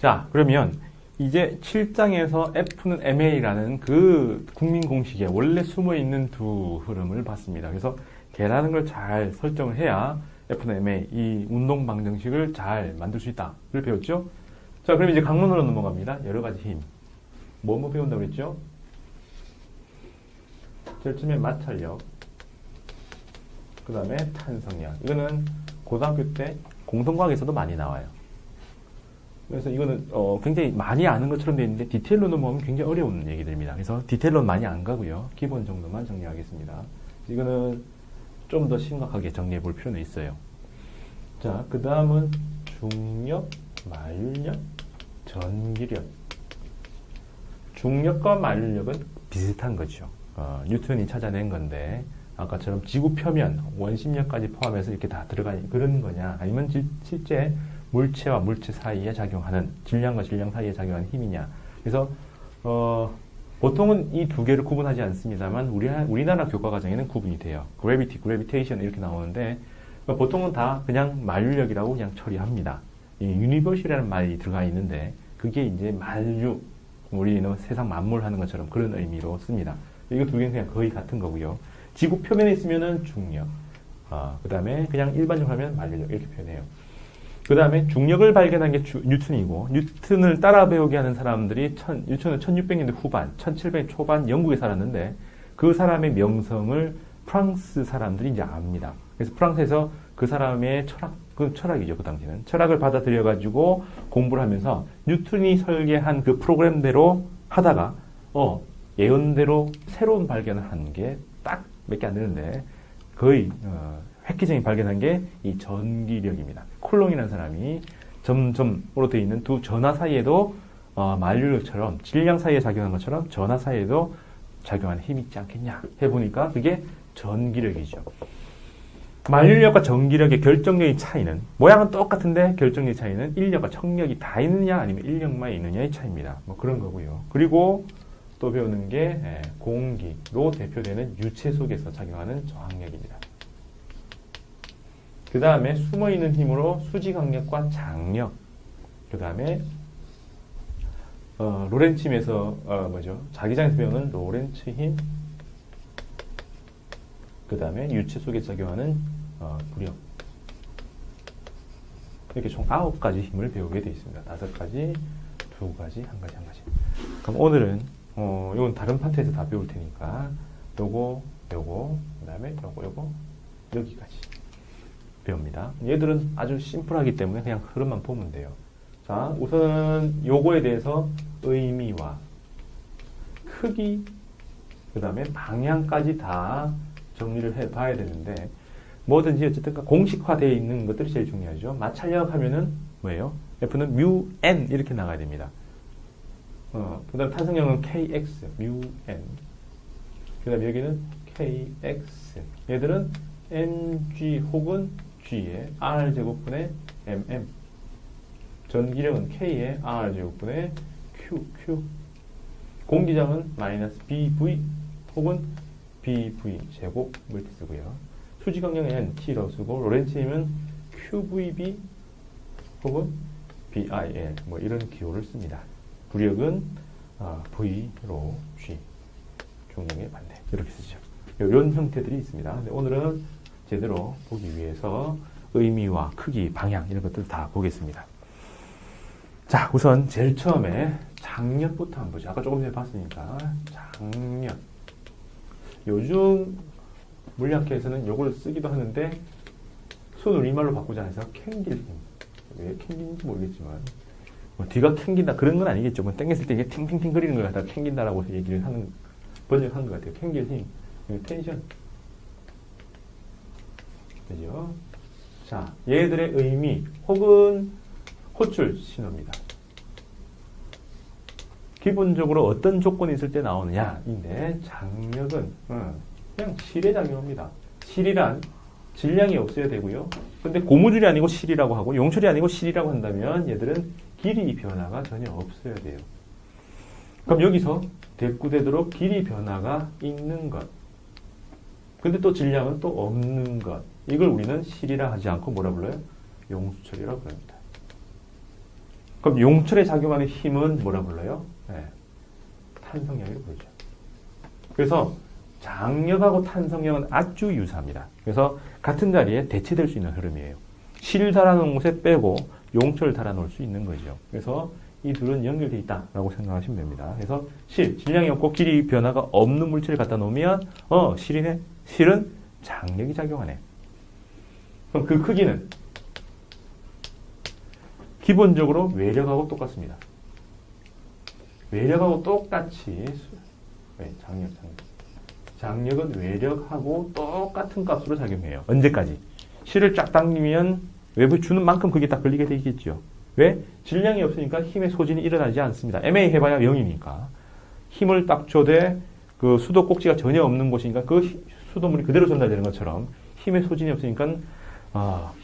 자, 그러면 이제 7장에서 F는 MA라는 그 국민 공식에 원래 숨어 있는 두 흐름을 봤습니다. 그래서 걔라는 걸 잘 설정을 해야 F는 MA, 이 운동 방정식을 잘 만들 수 있다. 를 배웠죠? 자, 그럼 이제 강론으로 넘어갑니다. 여러 가지 힘. 뭐 배운다고 그랬죠? 제일 처음에 마찰력. 그 다음에 탄성력. 이거는 고등학교 때 공통과학에서도 많이 나와요. 그래서 이거는 굉장히 많이 아는 것처럼 되어 있는데 디테일로 넘어가면 굉장히 어려운 얘기들입니다. 그래서 디테일로는 많이 안 가고요. 기본 정도만 정리하겠습니다. 이거는 좀 더 심각하게 정리해 볼 필요는 있어요. 자, 그 다음은 중력, 만류력, 전기력. 중력과 만류력은 비슷한 거죠. 뉴턴이 찾아낸 건데 아까처럼 지구 표면, 원심력까지 포함해서 이렇게 다 들어가는 그런 거냐, 아니면 실제 물체와 물체 사이에 작용하는, 질량과 질량 사이에 작용하는 힘이냐. 그래서 보통은 이 두 개를 구분하지 않습니다만 우리나라 교과 과정에는 구분이 돼요. gravity, gravitation 이렇게 나오는데 보통은 다 그냥 만류력이라고 그냥 처리합니다. 이 universe이라는 말이 들어가 있는데 그게 이제 만류, 우리는 세상 만물하는 것처럼 그런 의미로 씁니다. 이거 두 개는 그냥 거의 같은 거고요. 지구 표면에 있으면은 중력, 그 다음에 그냥 일반적으로 하면 만류력 이렇게 표현해요. 그 다음에 중력을 발견한 게 뉴턴이고, 뉴턴을 따라 배우게 하는 사람들이 뉴턴은 1600년대 후반, 1700년대 초반 영국에 살았는데 그 사람의 명성을 프랑스 사람들이 이제 압니다. 그래서 프랑스에서 그 사람의 그 철학이죠. 그 당시는 철학을 받아들여가지고 공부를 하면서 뉴턴이 설계한 그 프로그램대로 하다가 예언대로 새로운 발견을 한 게 딱 몇 개 안 되는데 거의 획기적인 발견한 게 이 전기력입니다. 쿨롱이라는 사람이 점점으로 되어 있는 두 전하 사이에도 만류력처럼 질량 사이에 작용한 것처럼 전하 사이에도 작용하는 힘이 있지 않겠냐 해보니까 그게 전기력이죠. 만류력과 전기력의 결정적인 차이는, 모양은 똑같은데 결정적인 차이는 인력과 청력이 다 있느냐 아니면 인력만 있느냐의 차이입니다. 뭐 그런 거고요. 그리고 또 배우는 게 공기로 대표되는 유체 속에서 작용하는 저항력입니다. 그 다음에 숨어있는 힘으로 수지강력과 장력, 그 다음에 로렌츠 힘에서 자기장에서 배우는 로렌츠 힘, 그 다음에 유체 속에 작용하는 부력, 이렇게 총 9가지 힘을 배우게 되어 있습니다. 5가지, 2가지, 1가지. 그럼 오늘은 이건 다른 파트에서 다 배울 테니까 요거, 그 다음에 요거 여기까지 배웁니다. 얘들은 아주 심플하기 때문에 그냥 흐름만 보면 돼요. 자, 우선은 요거에 대해서 의미와 크기, 그 다음에 방향까지 다 정리를 해 봐야 되는데, 뭐든지 어쨌든 공식화되어 있는 것들이 제일 중요하죠. 마찰력 하면은 뭐예요? F는 mu n 이렇게 나가야 됩니다. 그 다음 탄성력은 kx, mu n. 그 다음 여기는 kx. 얘들은 mg 혹은 g의 r제곱분의 mm. 전기력은 k의 r제곱분의 qq. 공기장은 마이너스 bv 혹은 bv 제곱을 쓰고요. 수지강력은 t라고 쓰고, 로렌츠 힘은 qvb 혹은 bil 뭐 이런 기호를 씁니다. 부력은 v로 g, 중력의 반대 이렇게 쓰죠. 이런 형태들이 있습니다. 근데 오늘은 제대로 보기 위해서 의미와 크기, 방향 이런 것들 다 보겠습니다. 자, 우선 제일 처음에 장력부터 한번 보죠. 아까 조금 전에 봤으니까 장력. 요즘 물리학회에서는 이걸 쓰기도 하는데 손을 우리말로 바꾸자 해서 캥길 힘. 왜 캥기는지 모르겠지만 뭐 뒤가 캥긴다 그런 건 아니겠죠. 뭐 땡겼을 때 이게 팅팅팅 거리는 걸 갖다가 캥긴다라고 얘기를 하는, 번역한 것 같아요. 캥길 힘. 텐션. 그죠? 자, 얘들의 의미 혹은 호출 신호입니다. 기본적으로 어떤 조건이 있을 때 나오느냐인데, 장력은 그냥 실에 작용합니다. 실이란 질량이 없어야 되고요. 근데 고무줄이 아니고 실이라고 하고 용철이 아니고 실이라고 한다면 얘들은 길이 변화가 전혀 없어야 돼요. 그럼 여기서 대꾸되도록 길이 변화가 있는 것, 근데 또 질량은 또 없는 것, 이걸 우리는 실이라 하지 않고 뭐라 불러요? 용수철이라고 부릅니다. 그럼 용철에 작용하는 힘은 뭐라 불러요? 네. 탄성력이라고 부르죠. 그래서 장력하고 탄성력은 아주 유사합니다. 그래서 같은 자리에 대체될 수 있는 흐름이에요. 실 달아놓은 곳에 빼고 용철 달아놓을 수 있는 거죠. 그래서 이 둘은 연결되어 있다라고 생각하시면 됩니다. 그래서 질량이 없고 길이 변화가 없는 물질을 갖다 놓으면 실이네. 실은 장력이 작용하네. 그럼 그 크기는 기본적으로 외력하고 똑같습니다. 외력하고 똑같이 장력은 외력하고 똑같은 값으로 작용해요. 언제까지? 실을 쫙 당기면 외부에 주는 만큼 그게 딱 걸리게 되겠죠. 왜? 질량이 없으니까 힘의 소진이 일어나지 않습니다. MA 해봐야 0이니까. 힘을 딱 줘대 그 수도 꼭지가 전혀 없는 곳이니까 그 수도물이 그대로 전달되는 것처럼 힘의 소진이 없으니까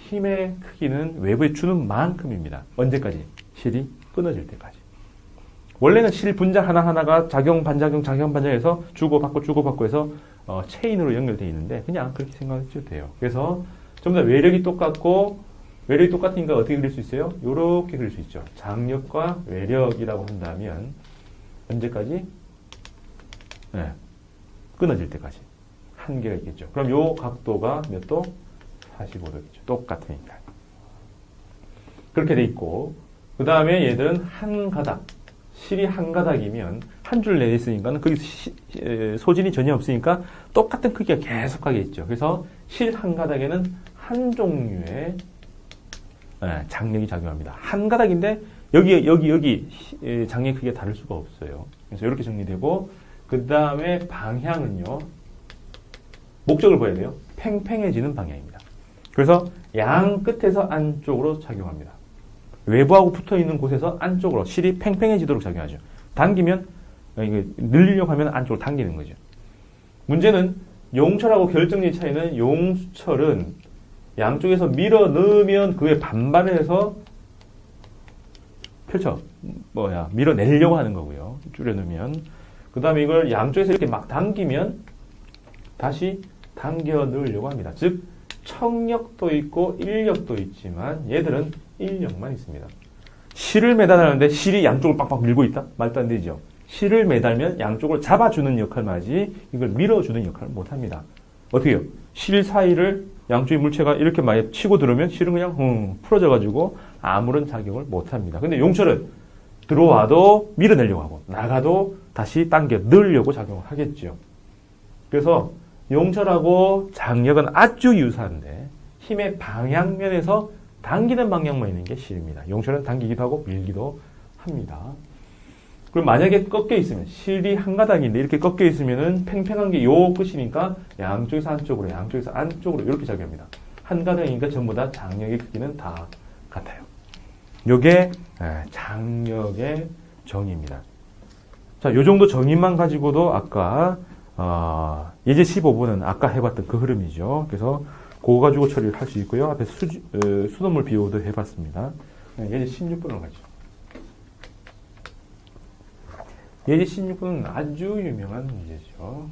힘의 크기는 외부에 주는 만큼입니다. 언제까지? 실이 끊어질 때까지. 원래는 실 분자 하나하나가 작용, 반작용, 작용, 반작해서 주고받고 해서 체인으로 연결되어 있는데 그냥 그렇게 생각하셔도 돼요. 그래서 전부 다 외력이 똑같고 외력이 똑같으니까 어떻게 그릴 수 있어요? 이렇게 그릴 수 있죠. 장력과 외력이라고 한다면 언제까지? 네. 끊어질 때까지. 한계가 있겠죠. 그럼 요 각도가 몇 도? 45도겠죠. 똑같으니까. 그렇게 돼 있고 그 다음에 얘들은 한 가닥. 실이 한 가닥이면 한 줄 내에 있으니까 거기서 소진이 전혀 없으니까 똑같은 크기가 계속 하게 있죠. 그래서 실 한 가닥에는 한 종류의 장력이 작용합니다. 한 가닥인데 여기 장력 크기가 다를 수가 없어요. 그래서 이렇게 정리되고 그 다음에 방향은요. 목적을 봐야 돼요. 팽팽해지는 방향입니다. 그래서 양 끝에서 안쪽으로 작용합니다. 외부하고 붙어있는 곳에서 안쪽으로 실이 팽팽해지도록 작용하죠. 당기면 늘리려고 하면 안쪽으로 당기는 거죠. 문제는 용철하고 결정력 차이는 용철은 양쪽에서 밀어 넣으면 그에 반반을 해서 밀어내려고 하는 거고요. 줄여 넣으면. 그 다음에 이걸 양쪽에서 이렇게 막 당기면 다시 당겨 넣으려고 합니다. 즉, 청력도 있고 인력도 있지만 얘들은 인력만 있습니다. 실을 매달았는데 실이 양쪽을 빡빡 밀고 있다? 말도 안 되죠. 실을 매달면 양쪽을 잡아주는 역할만 하지 이걸 밀어주는 역할을 못합니다. 어떻게 해요? 실 사이를 양쪽의 물체가 이렇게 많이 치고 들어오면 실은 그냥 풀어져가지고 아무런 작용을 못합니다. 근데 용철은 들어와도 밀어내려고 하고 나가도 다시 당겨 넣으려고 작용을 하겠죠. 그래서 용철하고 장력은 아주 유사한데 힘의 방향면에서 당기는 방향만 있는 게 실입니다. 용철은 당기기도 하고 밀기도 합니다. 그럼 만약에 꺾여 있으면 실이 한 가닥인데 이렇게 꺾여 있으면은 팽팽한 게 요 끝이니까 양쪽에서 안쪽으로 양쪽에서 안쪽으로 이렇게 작용합니다. 한 가닥이니까 전부 다 장력의 크기는 다 같아요. 요게 장력의 정의입니다. 자, 요 정도 정의만 가지고도 아까 예제 15번은 아까 해봤던 그 흐름이죠. 그래서 그거 가지고 처리를 할 수 있고요. 앞에 수돗물 비오도 해봤습니다. 예제 16번으로 가죠. 예제 16번은 아주 유명한 문제죠.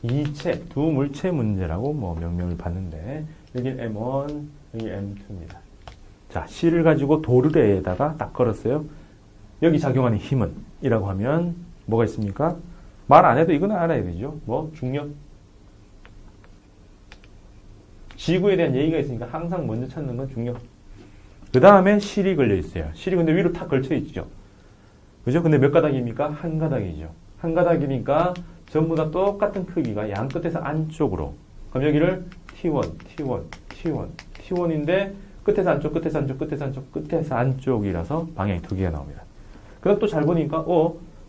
이체, 두 물체 문제라고 명명을 받는데 여기 M1, 여기 M2입니다. 자, C를 가지고 도르래에다가 딱 걸었어요. 여기 작용하는 힘은 이라고 하면 뭐가 있습니까? 말 안 해도 이거는 알아야 되죠. 중력. 지구에 대한 얘기가 있으니까 항상 먼저 찾는 건 중력. 그 다음에 실이 걸려 있어요. 실이 근데 위로 탁 걸쳐 있죠. 그죠? 근데 몇 가닥입니까? 한 가닥이죠. 한 가닥이니까 전부 다 똑같은 크기가 양 끝에서 안쪽으로. 그럼 여기를 T1, T1, T1, T1인데 끝에서 안쪽, 끝에서 안쪽, 끝에서 안쪽, 끝에서 안쪽이라서 방향이 두 개가 나옵니다. 그다음 또 잘 보니까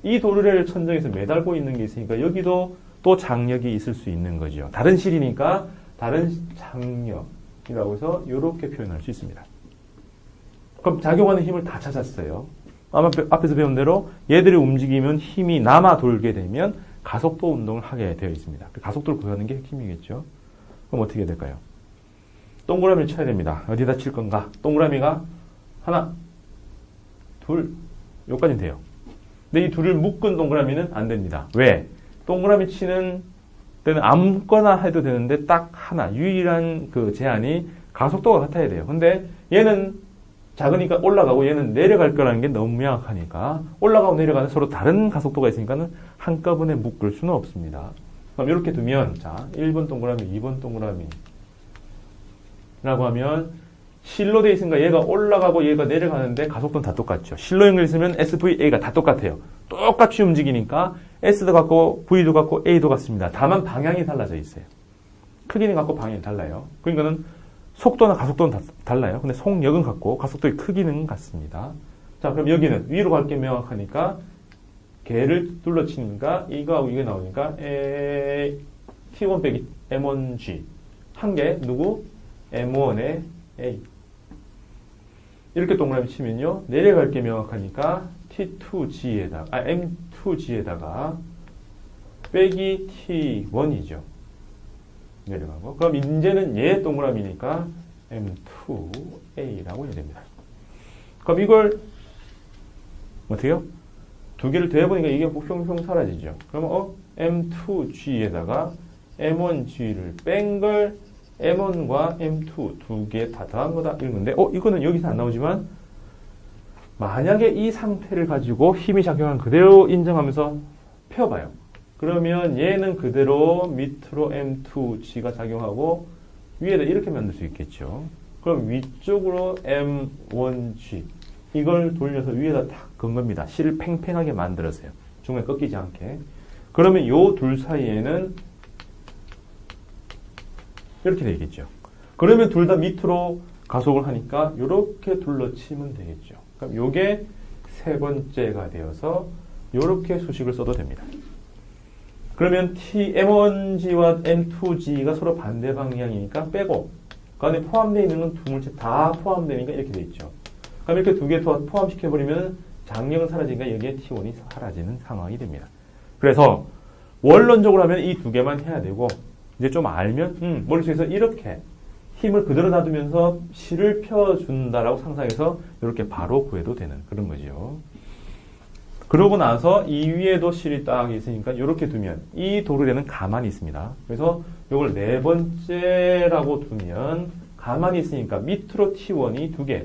이 도르래를 천정에서 매달고 있는 게 있으니까 여기도 또 장력이 있을 수 있는 거죠. 다른 실이니까 다른 장력이라고 해서 이렇게 표현할 수 있습니다. 그럼 작용하는 힘을 다 찾았어요. 아마 앞에서 배운 대로 얘들이 움직이면 힘이 남아 돌게 되면 가속도 운동을 하게 되어 있습니다. 가속도를 구하는 게 핵심이겠죠. 그럼 어떻게 해야 될까요? 동그라미를 쳐야 됩니다. 어디다 칠 건가? 동그라미가 하나, 둘, 여기까지는 돼요. 근데 이 둘을 묶은 동그라미는 안 됩니다. 왜? 동그라미 치는 때는 아무거나 해도 되는데 딱 하나, 유일한 그 제한이 가속도가 같아야 돼요. 근데 얘는 작으니까 올라가고 얘는 내려갈 거라는 게 너무 명확하니까 올라가고 내려가는 서로 다른 가속도가 있으니까는 한꺼번에 묶을 수는 없습니다. 그럼 이렇게 두면 자 1번 동그라미, 2번 동그라미 라고 하면 실로 되어 있으니까 얘가 올라가고 얘가 내려가는데 가속도는 다 똑같죠. 실로 연결했으면 SVA가 다 똑같아요. 똑같이 움직이니까 S도 같고 V도 같고 A도 같습니다. 다만 방향이 달라져 있어요. 크기는 같고 방향이 달라요. 그러니까는 속도나 가속도는 다 달라요. 근데 속력은 같고 가속도의 크기는 같습니다. 자, 그럼 여기는 위로 갈 게 명확하니까 걔를 둘러치니까 이거하고 이게 나오니까 T1 빼기 M1G 한 개 누구? M1의 A 이렇게 동그라미 치면요 내려갈 게 명확하니까 T2G에다가 M2G에다가 빼기 T1이죠. 내려가고 그럼 이제는 얘 동그라미니까 M2A라고 해야 됩니다. 그럼 이걸 어떻게요? 두 개를 더해보니까 이게 뿅뿅 사라지죠. 그러면 M2G에다가 M1G를 뺀 걸 M1과 M2 두 개 다 더한 거다 이런 건데 이거는 여기서 안 나오지만 만약에 이 상태를 가지고 힘이 작용한 그대로 인정하면서 펴봐요. 그러면 얘는 그대로 밑으로 M2G가 작용하고 위에다 이렇게 만들 수 있겠죠. 그럼 위쪽으로 M1G 이걸 돌려서 위에다 탁 건 겁니다. 실을 팽팽하게 만들었어요. 중간에 꺾이지 않게. 그러면 요 둘 사이에는 이렇게 되겠죠. 그러면 둘 다 밑으로 가속을 하니까 이렇게 둘러치면 되겠죠. 그럼 요게 세 번째가 되어서 이렇게 수식을 써도 됩니다. 그러면 M1G와 M2G가 서로 반대 방향이니까 빼고 그 안에 포함되어 있는 건 두 물체 다 포함되니까 이렇게 돼 있죠. 그럼 이렇게 두 개 포함시켜버리면 장력은 사라지니까 여기에 T1이 사라지는 상황이 됩니다. 그래서 원론적으로 하면 이 두 개만 해야 되고 이제 좀 알면 머릿속에서 이렇게 힘을 그대로 놔두면서 실을 펴준다라고 상상해서 이렇게 바로 구해도 되는 그런 거죠. 그러고 나서 이 위에도 실이 딱 있으니까 이렇게 두면 이 도르래는 가만히 있습니다. 그래서 이걸 네 번째라고 두면 가만히 있으니까 밑으로 T1이 두 개,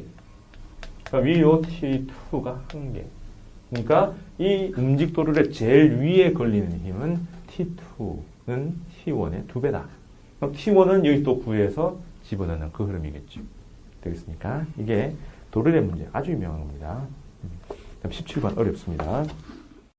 그러니까 위로 T2가 한 개. 그러니까 이 움직 도르래 제일 위에 걸리는 힘은 T2는 T1의 두 배다. 그럼 T1은 여기 또 구해서 집어넣는 그 흐름이겠죠. 되겠습니까? 이게 도르래 문제 아주 유명한 겁니다. 17번 어렵습니다.